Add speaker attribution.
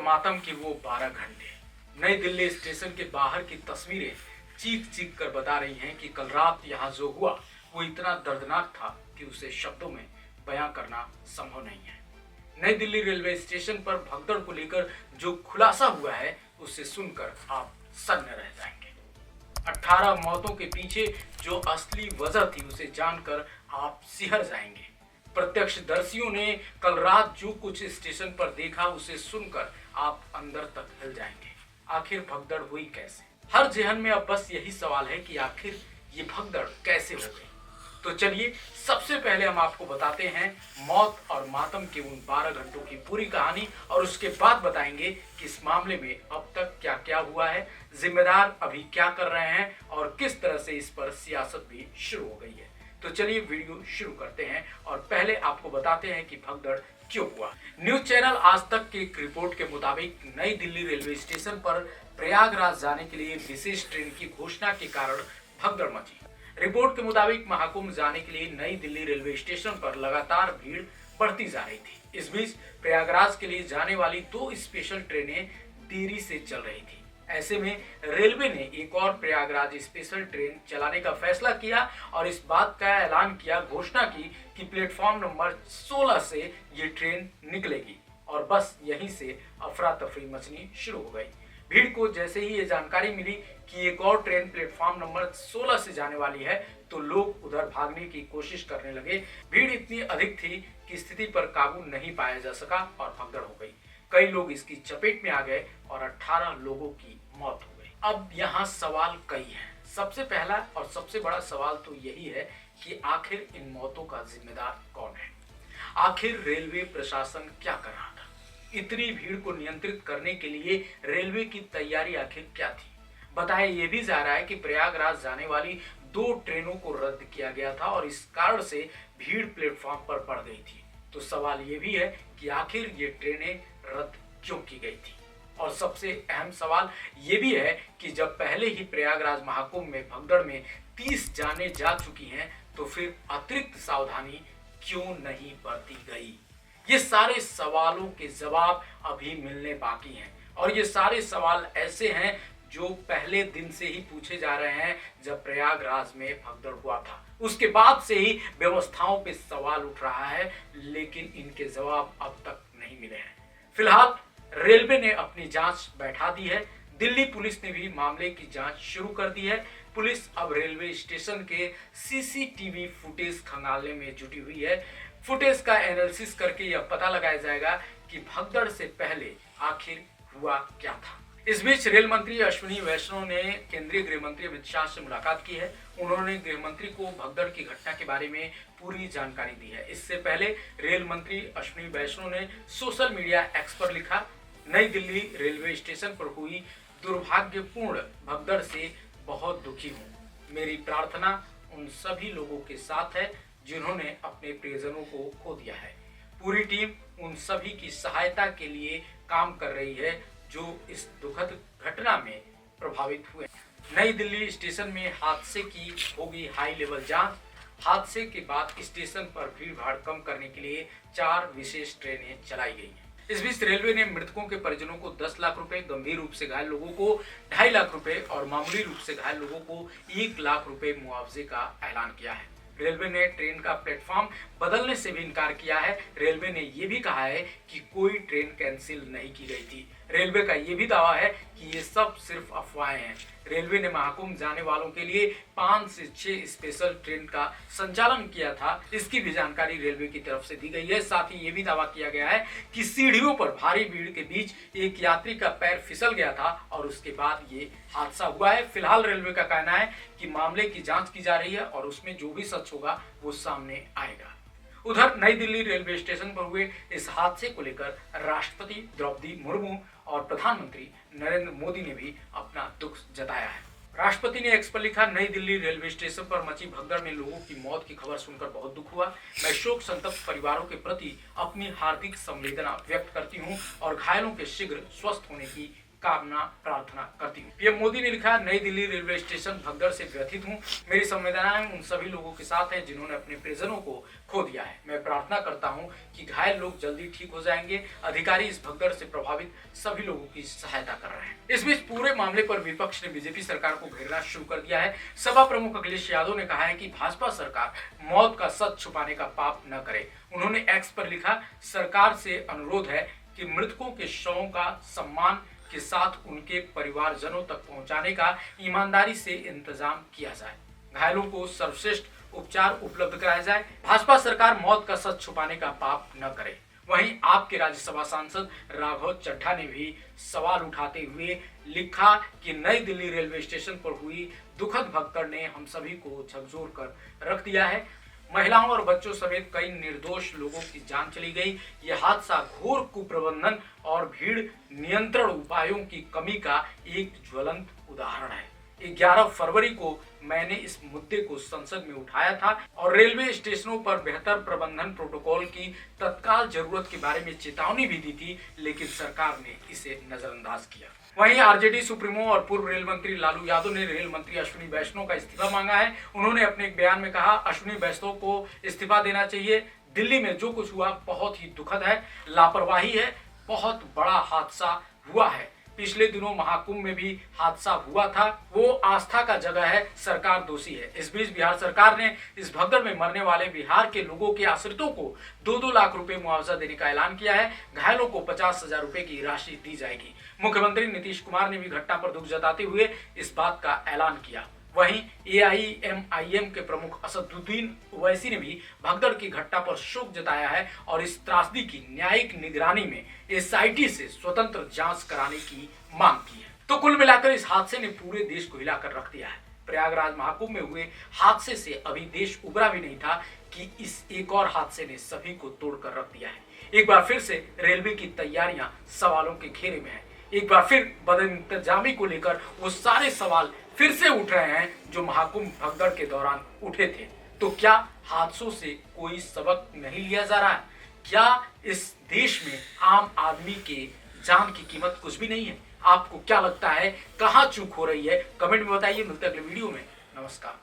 Speaker 1: मातम के वो 12 घंटे। नई दिल्ली स्टेशन के बाहर की तस्वीरें चीख चीख कर बता रही हैं कि कल रात यहाँ जो हुआ वो इतना दर्दनाक था कि उसे शब्दों में बयां करना संभव नहीं है। नई दिल्ली रेलवे स्टेशन पर भगदड़ को लेकर जो खुलासा हुआ है उसे सुनकर आप सन्न रह जाएंगे। 18 मौतों के पीछे जो असली वजह थी उसे जानकर आप सिहर जाएंगे। प्रत्यक्षदर्शियों ने कल रात जो कुछ स्टेशन पर देखा उसे सुनकर आप अंदर तक हिल जाएंगे। आखिर भगदड़ हुई कैसे? हर जहन में अब बस यही सवाल है कि आखिर ये भगदड़ कैसे हो गई। तो चलिए सबसे पहले हम आपको बताते हैं मौत और मातम के उन 12 घंटों की पूरी कहानी, और उसके बाद बताएंगे कि इस मामले में अब तक क्या क्या हुआ है, जिम्मेदार अभी क्या कर रहे हैं और किस तरह से इस पर सियासत भी शुरू हो गई है। तो चलिए वीडियो शुरू करते हैं और पहले आपको बताते हैं कि भगदड़ क्यों हुआ। न्यूज चैनल आज तक की एक रिपोर्ट के मुताबिक नई दिल्ली रेलवे स्टेशन पर प्रयागराज जाने के लिए विशेष ट्रेन की घोषणा के कारण भगदड़ मची। रिपोर्ट के मुताबिक महाकुंभ जाने के लिए नई दिल्ली रेलवे स्टेशन पर लगातार भीड़ बढ़ती जा रही थी। इस बीच प्रयागराज के लिए जाने वाली 2 स्पेशल ट्रेनें देरी से चल रही थी। ऐसे में रेलवे ने एक और प्रयागराज स्पेशल ट्रेन चलाने का फैसला किया और इस बात का ऐलान किया, घोषणा की कि प्लेटफॉर्म नंबर 16 से ये ट्रेन निकलेगी और बस यहीं से अफरा तफरी मचनी शुरू हो गई। भीड़ को जैसे ही ये जानकारी मिली कि एक और ट्रेन प्लेटफॉर्म नंबर 16 से जाने वाली है तो लोग उधर भागने की कोशिश करने लगे। भीड़ इतनी अधिक थी कि स्थिति पर काबू नहीं पाया जा सका और भगदड़ हो गई। कई लोग इसकी चपेट में आ गए और 18 लोगों की मौत हो गई। अब यहाँ सवाल कई हैं। सबसे पहला और सबसे बड़ा सवाल तो यही है कि आखिर इन मौतों का जिम्मेदार कौन है? आखिर रेलवे प्रशासन क्या कर रहा था? इतनी भीड़ को नियंत्रित करने के लिए रेलवे की तैयारी आखिर क्या थी? बताया ये भी जा रहा है कि प्रयागराज जाने वाली 2 ट्रेनों को रद्द किया गया था और इस कारण से भीड़ प्लेटफॉर्म पर बढ़ गई थी। तो सवाल ये भी है कि आखिर ये ट्रेनें रद्द क्यों की गई थी? और सबसे अहम सवाल ये भी है कि जब पहले ही प्रयागराज महाकुंभ में भगदड़ में 30 जानें जा चुकी हैं तो फिर अतिरिक्त सावधानी क्यों नहीं बरती गई? ये सारे सवालों के जवाब अभी मिलने बाकी हैं और ये सारे सवाल ऐसे हैं जो पहले दिन से ही पूछे जा रहे हैं जब प्रयागराज में भगदड़ हुआ था। उसके बाद से ही व्यवस्थाओं पे सवाल उठ रहा है, लेकिन इनके जवाब अब तक नहीं मिले हैं। फिलहाल रेलवे ने अपनी जांच बैठा दी है। दिल्ली पुलिस ने भी मामले की जांच शुरू कर दी है। पुलिस अब रेलवे स्टेशन के सीसीटीवी फुटेज खंगालने में जुटी हुई है। फुटेज का एनालिसिस करके यह पता लगाया जाएगा कि भगदड़ से पहले आखिर हुआ क्या था। इस बीच रेल मंत्री अश्विनी वैष्णव ने केंद्रीय गृह मंत्री अमित शाह से मुलाकात की है। उन्होंने गृह मंत्री को भगदड़ की घटना के बारे में पूरी जानकारी दी है। इससे पहले रेल मंत्री अश्विनी वैष्णव ने सोशल मीडिया एक्स पर लिखा, नई दिल्ली रेलवे स्टेशन पर हुई दुर्भाग्यपूर्ण भगदड़ से बहुत दुखी हूँ। मेरी प्रार्थना उन सभी लोगों के साथ है जिन्होंने अपने प्रियजनों को खो दिया है। पूरी टीम उन सभी की सहायता के लिए काम कर रही है जो इस दुखद घटना में प्रभावित हुए। नई दिल्ली स्टेशन में हादसे की होगी हाई लेवल जांच। हादसे के बाद स्टेशन पर भीड़ भाड़ कम करने के लिए 4 विशेष ट्रेनें चलाई गई हैं। इस बीच रेलवे ने मृतकों के परिजनों को 10 लाख रुपए, गंभीर रूप से घायल लोगों को 2.5 लाख रुपए और मामूली रूप से घायल लोगों को 1 लाख रुपए मुआवजे का ऐलान किया है। रेलवे ने ट्रेन का प्लेटफॉर्म बदलने से भी इनकार किया है। रेलवे ने यह भी कहा है कि कोई ट्रेन कैंसिल नहीं की गई थी। रेलवे का यह भी दावा है कि ये सब सिर्फ अफवाहें हैं। रेलवे ने महाकुंभ जाने वालों के लिए 5 से 6 स्पेशल ट्रेन का संचालन किया था। इसकी भी जानकारी रेलवे की तरफ से दी गई है। साथ ही ये भी दावा किया गया है कि सीढ़ियों पर भारी भीड़ के बीच एक यात्री का पैर फिसल गया था और उसके बाद ये हादसा हुआ है। फिलहाल रेलवे का कहना है कि मामले की जांच की जा रही है और उसमें जो भी सच होगा वो सामने आएगा। उधर नई दिल्ली रेलवे स्टेशन पर हुए इस हादसे को लेकर राष्ट्रपति द्रौपदी मुर्मू और प्रधानमंत्री नरेंद्र मोदी ने भी अपना दुख जताया है। राष्ट्रपति ने एक्स पर लिखा, नई दिल्ली रेलवे स्टेशन पर मची भगदड़ में लोगों की मौत की खबर सुनकर बहुत दुख हुआ। मैं शोक संतप्त परिवारों के प्रति अपनी हार्दिक संवेदना व्यक्त करती हूं और घायलों के शीघ्र स्वस्थ होने की कामना प्रार्थना करती हूँ। पीएम मोदी ने लिखा, नई दिल्ली रेलवे स्टेशन भगदड़ से व्यथित हूँ। मेरी संवेदनाएं उन सभी लोगों के साथ हैं जिन्होंने अपने प्रियजनों को खो दिया है। मैं प्रार्थना करता हूँ कि घायल लोग जल्दी ठीक हो जाएंगे। अधिकारी इस भगदड़ से प्रभावित सभी लोगों की सहायता कर रहे हैं। इस बीच पूरे मामले पर विपक्ष ने बीजेपी सरकार को घेरना शुरू कर दिया है। सपा प्रमुख अखिलेश यादव ने कहा है कि भाजपा सरकार मौत का सच छुपाने का पाप न करे। उन्होंने एक्स पर लिखा, सरकार से अनुरोध है कि मृतकों के शवों का सम्मान के साथ उनके परिवारजनों तक पहुंचाने का ईमानदारी से इंतजाम किया जाए। घायलों को सर्वश्रेष्ठ उपचार उपलब्ध कराया जाए। भाजपा सरकार मौत का सच छुपाने का पाप न करे। वहीं आपके राज्यसभा सांसद राघव चड्ढा ने भी सवाल उठाते हुए लिखा कि नई दिल्ली रेलवे स्टेशन पर हुई दुखद भगदड़ ने हम सभी को झकझोर कर रख दिया है। महिलाओं और बच्चों समेत कई निर्दोष लोगों की जान चली गई। यह हादसा घोर कुप्रबंधन और भीड़ नियंत्रण उपायों की कमी का एक ज्वलंत उदाहरण है। 11 फरवरी को मैंने इस मुद्दे को संसद में उठाया था और रेलवे स्टेशनों पर बेहतर प्रबंधन प्रोटोकॉल की तत्काल जरूरत के बारे में चेतावनी भी दी थी, लेकिन सरकार ने इसे नजरअंदाज किया। वहीं आरजेडी सुप्रीमो और पूर्व रेल मंत्री लालू यादव ने रेल मंत्री अश्विनी वैष्णव का इस्तीफा मांगा है। उन्होंने अपने एक बयान में कहा, अश्विनी वैष्णव को इस्तीफा देना चाहिए। दिल्ली में जो कुछ हुआ बहुत ही दुखद है, लापरवाही है, बहुत बड़ा हादसा हुआ है। पिछले दिनों महाकुंभ में भी हादसा हुआ था, वो आस्था का जगह है, सरकार दोषी है। इस बीच बिहार सरकार ने इस भगदड़ में मरने वाले बिहार के लोगों के आश्रितों को 2-2 लाख रुपए मुआवजा देने का ऐलान किया है। घायलों को 50,000 रुपए की राशि दी जाएगी। मुख्यमंत्री नीतीश कुमार ने भी घटना पर दुख जताते हुए इस बात का ऐलान किया। वहीं AIMIM के प्रमुख असदुद्दीन ओवैसी ने भी भगदड़ की घटना पर शोक जताया है और इस त्रासदी की न्यायिक निगरानी में SIT से स्वतंत्र जांच कराने की मांग की है। तो कुल मिलाकर इस हादसे ने पूरे देश को हिलाकर रख दिया है। प्रयागराज महाकुंभ में हुए हादसे से अभी देश उबरा भी नहीं था कि इस एक और हादसे ने सभी को तोड़कर रख दिया है। एक बार फिर से रेलवे की तैयारियां सवालों के घेरे में है। एक बार फिर बदइंतजामी को लेकर वो सारे सवाल फिर से उठ रहे हैं जो महाकुंभ भगदड़ के दौरान उठे थे। तो क्या हादसों से कोई सबक नहीं लिया जा रहा है? क्या इस देश में आम आदमी के जान की कीमत कुछ भी नहीं है? आपको क्या लगता है, कहां चूक हो रही है? कमेंट में बताइए। मिलते हैं अगले वीडियो में। नमस्कार।